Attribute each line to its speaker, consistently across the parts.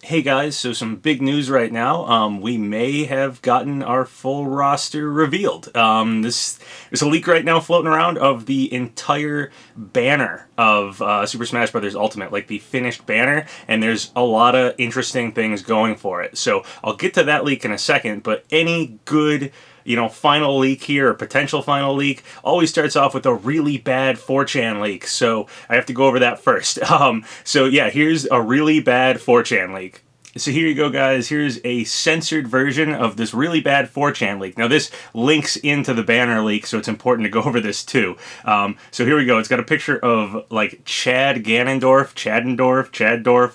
Speaker 1: Hey guys, so some big news right now. We may have gotten our full roster revealed. There's a leak right now floating around of the entire banner of Super Smash Bros. Ultimate, like the finished banner, and there's a lot of interesting things going for it. So I'll get to that leak in a second, but any good final leak here, or potential final leak, always starts off with a really bad 4chan leak. So I have to go over that first. So yeah, here's a really bad 4chan leak. So here you go, guys. Here's a censored version of this really bad 4chan leak. Now, this links into the banner leak, so it's important to go over this, too. So here we go. It's got a picture of, like, Chaddorf,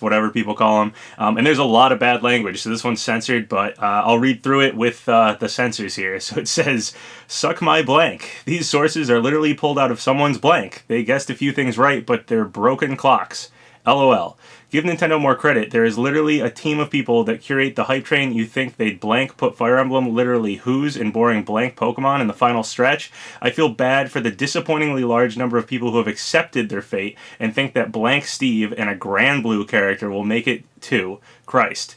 Speaker 1: whatever people call him. And there's a lot of bad language, so this one's censored, but I'll read through it with the censors here. So it says, "Suck my blank. These sources are literally pulled out of someone's blank. They guessed a few things right, but they're broken clocks. LOL. Give Nintendo more credit. There is literally a team of people that curate the hype train. You think they'd blank put Fire Emblem, literally who's, and boring blank Pokemon in the final stretch? I feel bad for the disappointingly large number of people who have accepted their fate and think that blank Steve and a Grand Blue character will make it too. Christ.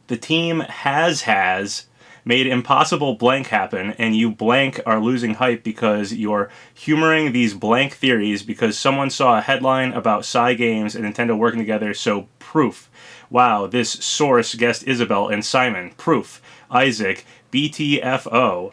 Speaker 1: The team has made impossible blank happen, and you blank are losing hype because you're humoring these blank theories because someone saw a headline about Cygames and Nintendo working together, so proof. Wow, this source guessed Isabel and Simon. Proof. Isaac. BTFO.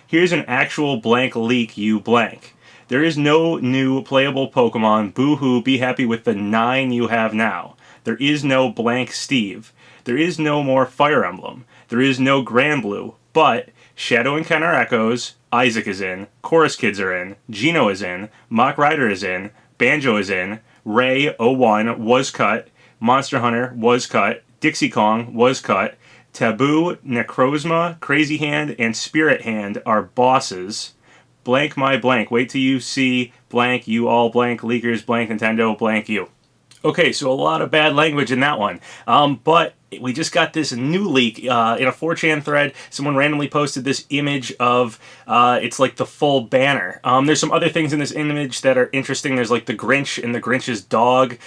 Speaker 1: Here's an actual blank leak, you blank. There is no new playable Pokemon. Boo-hoo, be happy with the 9 you have now. There is no blank Steve. There is no more Fire Emblem. There is no Grand Blue, but Shadow Encounter Echoes, Isaac is in, Chorus Kids are in, Geno is in, Mach Rider is in, Banjo is in, Ray 01 was cut, Monster Hunter was cut, Dixie Kong was cut, Taboo, Necrozma, Crazy Hand, and Spirit Hand are bosses. Blank my blank. Wait till you see blank, you all blank, leakers, blank Nintendo, blank you. Okay, so a lot of bad language in that one. But we just got this new leak in a 4chan thread. Someone randomly posted this image of, it's like the full banner. There's some other things in this image that are interesting. There's like the Grinch and the Grinch's dog,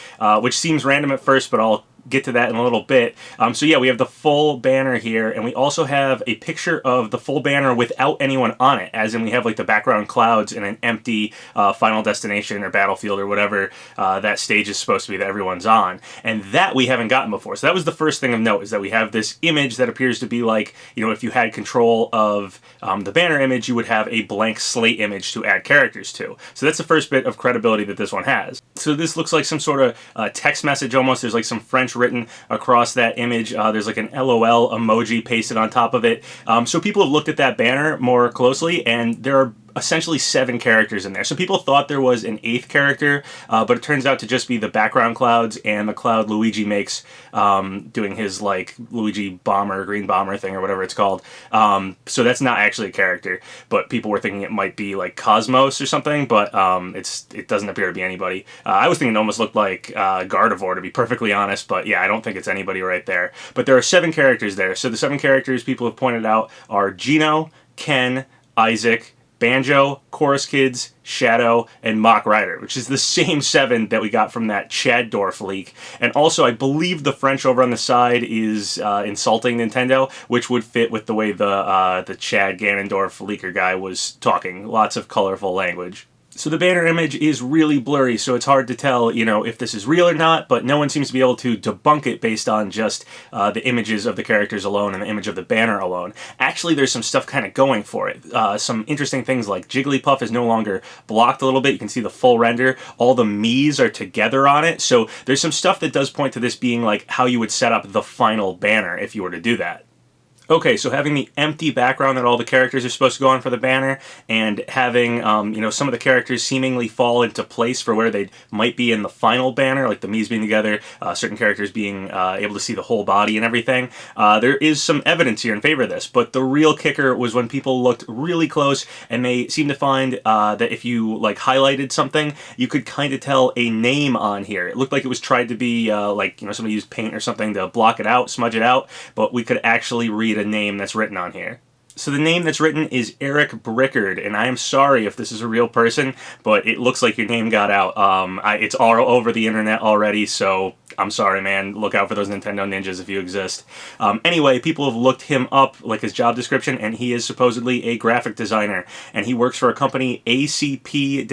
Speaker 1: which seems random at first, but I'll get to that in a little bit. So yeah, we have the full banner here, and we also have a picture of the full banner without anyone on it, as in we have like the background clouds and an empty Final Destination or Battlefield or whatever that stage is supposed to be that everyone's on. And that we haven't gotten before. So that was the first thing of note, is that we have this image that appears to be like, if you had control of the banner image, you would have a blank slate image to add characters to. So that's the first bit of credibility that this one has. So this looks like some sort of text message almost. There's like some French written across that image. There's like an LOL emoji pasted on top of it. So people have looked at that banner more closely, and there are essentially 7 characters in there. So people thought there was an 8th character, but it turns out to just be the background clouds and the cloud Luigi makes doing his like Luigi bomber, green bomber thing or whatever it's called. So that's not actually a character, but people were thinking it might be like Cosmos or something, but it doesn't appear to be anybody. I was thinking it almost looked like Gardevoir, to be perfectly honest, but yeah, I don't think it's anybody right there. But there are 7 characters there. So the 7 characters people have pointed out are Geno, Ken, Isaac, Banjo, Chorus Kids, Shadow, and Mach Rider, which is the same 7 that we got from that Chaddorf leak. And also, I believe the French over on the side is insulting Nintendo, which would fit with the way the Chad Ganondorf leaker guy was talking. Lots of colorful language. So the banner image is really blurry, so it's hard to tell, if this is real or not, but no one seems to be able to debunk it based on just the images of the characters alone and the image of the banner alone. Actually, there's some stuff kind of going for it. Some interesting things like Jigglypuff is no longer blocked a little bit. You can see the full render. All the Miis are together on it, so there's some stuff that does point to this being like how you would set up the final banner if you were to do that. Okay, so having the empty background that all the characters are supposed to go on for the banner, and having, some of the characters seemingly fall into place for where they might be in the final banner, like the Mii's being together, certain characters being able to see the whole body and everything. There is some evidence here in favor of this, but the real kicker was when people looked really close, and they seemed to find that if you, highlighted something, you could kind of tell a name on here. It looked like it was tried to be, somebody used paint or something to block it out, smudge it out, but we could actually read a name that's written on here. So the name that's written is Eric Brickard, and I am sorry if this is a real person, but it looks like your name got out. It's all over the internet already, so I'm sorry, man. Look out for those Nintendo ninjas if you exist. Anyway, people have looked him up, like his job description, and he is supposedly a graphic designer, and he works for a company ACP-PLV,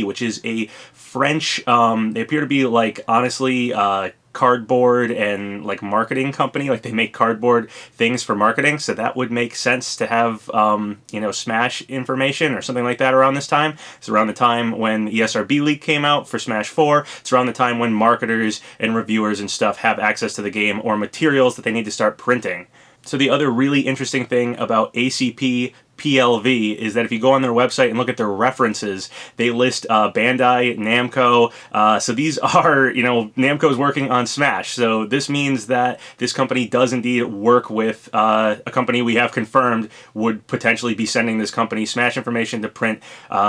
Speaker 1: which is a French, they appear to be like, honestly, cardboard and like marketing company. Like they make cardboard things for marketing, so that would make sense to have Smash information or something like that around this time. It's around the time when the ESRB leak came out for Smash 4. It's around the time when marketers and reviewers and stuff have access to the game or materials that they need to start printing. So the other really interesting thing about ACP PLV is that if you go on their website and look at their references, they list Bandai, Namco. So these are, Namco's working on Smash. So this means that this company does indeed work with a company we have confirmed would potentially be sending this company Smash information to print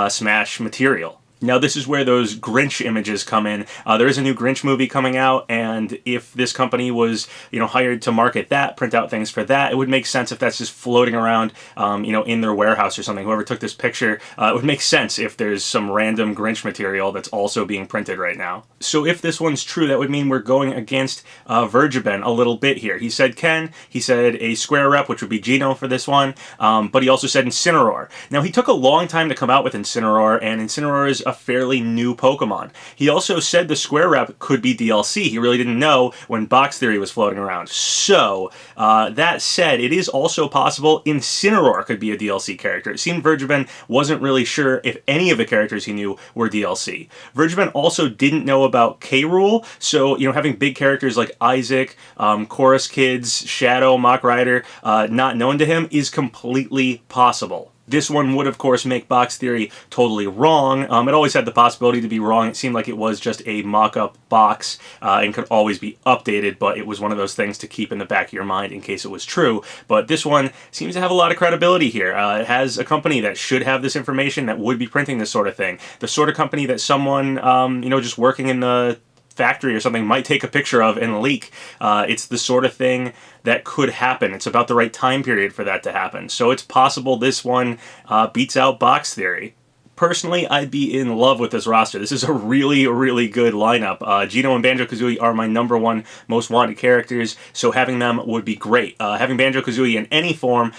Speaker 1: Smash material. Now, this is where those Grinch images come in. There is a new Grinch movie coming out, and if this company was, hired to market that, print out things for that, it would make sense if that's just floating around, in their warehouse or something. Whoever took this picture, it would make sense if there's some random Grinch material that's also being printed right now. So if this one's true, that would mean we're going against Vergeben a little bit here. He said Ken, he said a Square rep, which would be Gino for this one, but he also said Incineroar. Now, he took a long time to come out with Incineroar, and Incineroar is a fairly new Pokemon. He also said the Square rep could be DLC. He really didn't know when Box Theory was floating around. So, that said, it is also possible Incineroar could be a DLC character. It seemed Vergeben wasn't really sure if any of the characters he knew were DLC. Vergeben also didn't know about K-Rool, so, having big characters like Isaac, Chorus Kids, Shadow, Mach Rider, not known to him is completely possible. This one would, of course, make Box Theory totally wrong. It always had the possibility to be wrong. It seemed like it was just a mock-up box and could always be updated, but it was one of those things to keep in the back of your mind in case it was true. But this one seems to have a lot of credibility here. It has a company that should have this information that would be printing this sort of thing. The sort of company that someone, just working in the factory or something might take a picture of and leak. It's the sort of thing that could happen. It's about the right time period for that to happen. So it's possible this one beats out Box Theory. Personally, I'd be in love with this roster. This is a really, really good lineup. Gino and Banjo-Kazooie are my #1 most wanted characters, so having them would be great. Having Banjo-Kazooie in any form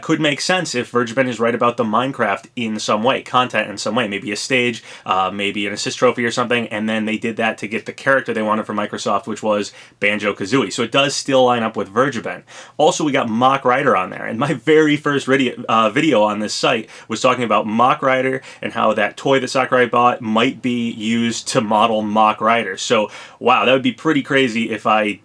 Speaker 1: could make sense if Vergeben is right about the Minecraft in some way, content in some way, maybe a stage, maybe an assist trophy or something, and then they did that to get the character they wanted from Microsoft, which was Banjo-Kazooie. So it does still line up with Vergeben. Also, we got Mach Rider on there, and my very first video on this site was talking about Mach Rider and how that toy that Sakurai bought might be used to model Mach Rider. So, wow, that would be pretty crazy if I,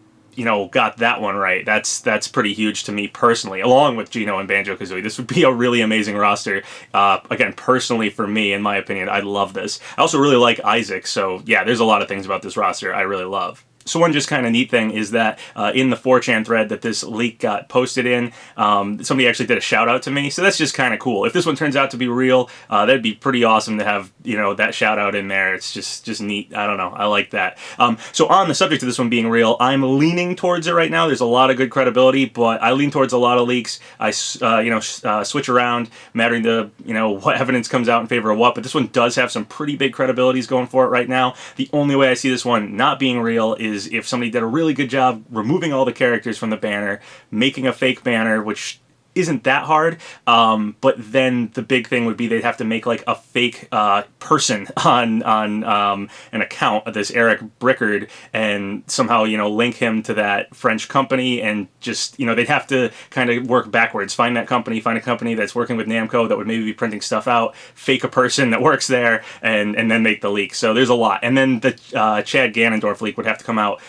Speaker 1: got that one right. That's pretty huge to me personally, along with Gino and Banjo-Kazooie. This would be a really amazing roster. Again, personally for me, in my opinion, I love this. I also really like Isaac, so yeah, there's a lot of things about this roster I really love. So one just kind of neat thing is that in the 4chan thread that this leak got posted in, somebody actually did a shout out to me. So that's just kind of cool. If this one turns out to be real, that'd be pretty awesome to have, that shout out in there. It's just neat. I don't know. I like that. So on the subject of this one being real, I'm leaning towards it right now. There's a lot of good credibility, but I lean towards a lot of leaks. I, switch around, mattering to, what evidence comes out in favor of what. But this one does have some pretty big credibilities going for it right now. The only way I see this one not being real is if somebody did a really good job removing all the characters from the banner, making a fake banner, which isn't that hard, but then the big thing would be they'd have to make like a fake person on an account of this Eric Brickard and somehow link him to that French company, and just they'd have to kind of work backwards, find that company, find a company that's working with Namco that would maybe be printing stuff out, fake a person that works there, and then make the leak. So there's a lot, and then the Chad Ganondorf leak would have to come out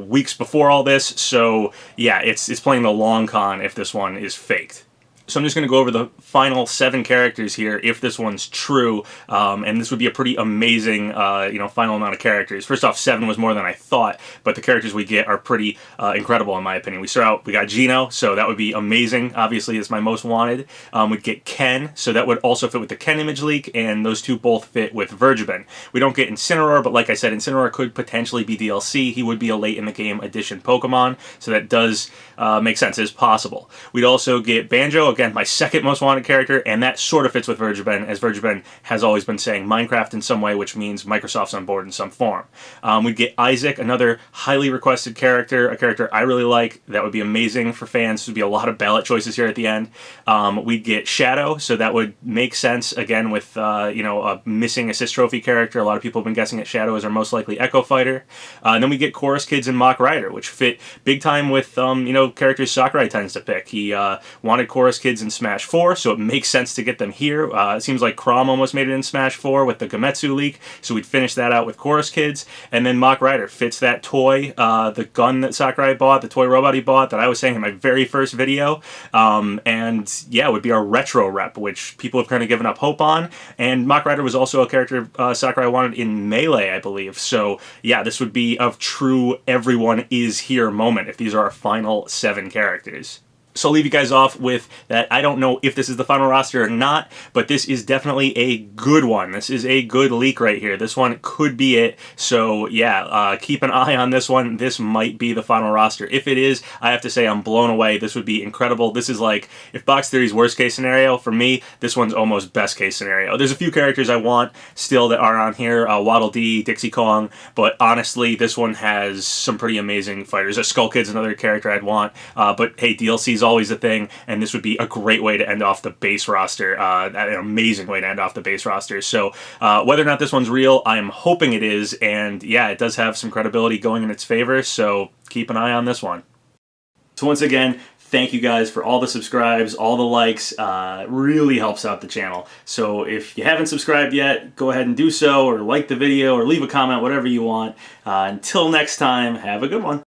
Speaker 1: weeks before all this. So yeah, it's playing the long con if this one is faked. So I'm just going to go over the final 7 characters here, if this one's true, and this would be a pretty amazing, final amount of characters. First off, 7 was more than I thought, but the characters we get are pretty incredible in my opinion. We got Gino, so that would be amazing. Obviously, it's my most wanted. We'd get Ken, so that would also fit with the Ken image leak, and those two both fit with Vergeben. We don't get Incineroar, but like I said, Incineroar could potentially be DLC. He would be a late in the game addition Pokemon, so that does make sense. It's possible. We'd also get Banjo, again, my second most wanted character, and that sort of fits with Vergeben, as Vergeben has always been saying Minecraft in some way, which means Microsoft's on board in some form. We'd get Isaac, another highly requested character, a character I really like. That would be amazing for fans. There'd be a lot of ballot choices here at the end. We'd get Shadow, so that would make sense, again, with a missing assist trophy character. A lot of people have been guessing that Shadow is our most likely Echo Fighter. And then we get Chorus Kids and Mach Rider, which fit big time with characters Sakurai tends to pick. He wanted Chorus Kids in Smash 4, so it makes sense to get them here. It seems like Chrom almost made it in Smash 4 with the Gametsu leak, so we'd finish that out with Chorus Kids. And then Mach Rider fits that toy, the gun that Sakurai bought, the toy robot he bought that I was saying in my very first video. And yeah, it would be our retro rep, which people have kind of given up hope on. And Mach Rider was also a character Sakurai wanted in Melee, I believe. So yeah, this would be a true everyone is here moment if these are our final 7 characters. So I'll leave you guys off with that. I don't know if this is the final roster or not, but this is definitely a good one. This is a good leak right here. This one could be it. So yeah, keep an eye on this one. This might be the final roster. If it is, I have to say I'm blown away. This would be incredible. This is like, if Box Theory's worst case scenario, for me, this one's almost best case scenario. There's a few characters I want still that are on here, Waddle Dee, Dixie Kong, but honestly, this one has some pretty amazing fighters. Skull Kid's another character I'd want, but hey, DLC's always a thing, and this would be a great way to end off the base roster, an amazing way to end off the base roster. So whether or not this one's real, I'm hoping it is, and yeah, it does have some credibility going in its favor, so keep an eye on this one. So once again, thank you guys for all the subscribes, all the likes. It really helps out the channel. So if you haven't subscribed yet, go ahead and do so, or like the video, or leave a comment, whatever you want. Until next time, have a good one.